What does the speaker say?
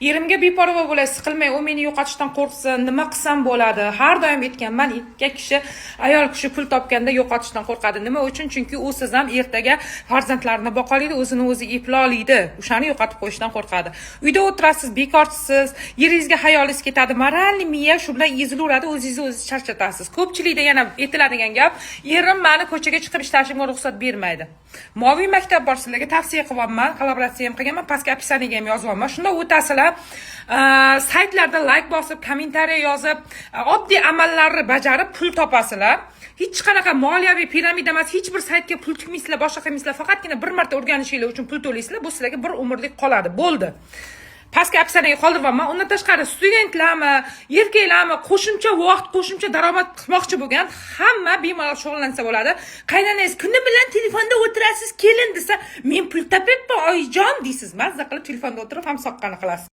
Erimga beparvo bo'lasiz, siqilmay, u meni yo'qotishdan qo'rqsin, nima qilsam bo'ladi? Har doim aytganman, ayol kishi pul topganda yo'qotishdan qo'rqadi. Nima uchun? Chunki u siz ham ertaga farzandlarini boqoladi, o'zini o'zi eplolaydi. O'shani yo'qotib qo'yishdan qo'rqadi. Uyda o'tirasiz, bekorchisiz, yeringizga hayolingiz ketadi, moralniy miya shu bilan ezilaveradi, o'zingizni o'zingiz charchatasiz. Ko'pchilikda yana aytiladigan gap, erim meni ko'chaga chiqib ishlashimga ruxsat bermaydi. Moviy maktab bor, sizlarga tavsiya qilyapman, kollaboratsiya ham qilganman, pastga opisiyaga ham yozyapman. Shunda o'tasizlar, saytlarda like bosib, kommentariy yozib, oddiy amallarni bajarib pul topasizlar. Hech qanaqa moliyaviy piramida emas, hech bir saytga pul tikmaysizlar, boshqa qilmaysizlar, faqatgina bir marta o'rganishinglar uchun pul to'laysizlar, bu sizlarga bir umrlik qoladi. Bo'ldi. Pastga opisiyaga qoldiribman. Undan tashqari studentlarmi, erkaklarmi qo'shimcha vaqt, qo'shimcha daromad qilmoqchi bo'lgan hamma bemalol shug'ullansa bo'ladi. Qaynanangiz kuni bilan telefonda o'tirasiz, kelin desa, men pul topibman oyijon deysiz. Mazza qilib telefonda o'tirib ham soqqani qilasiz.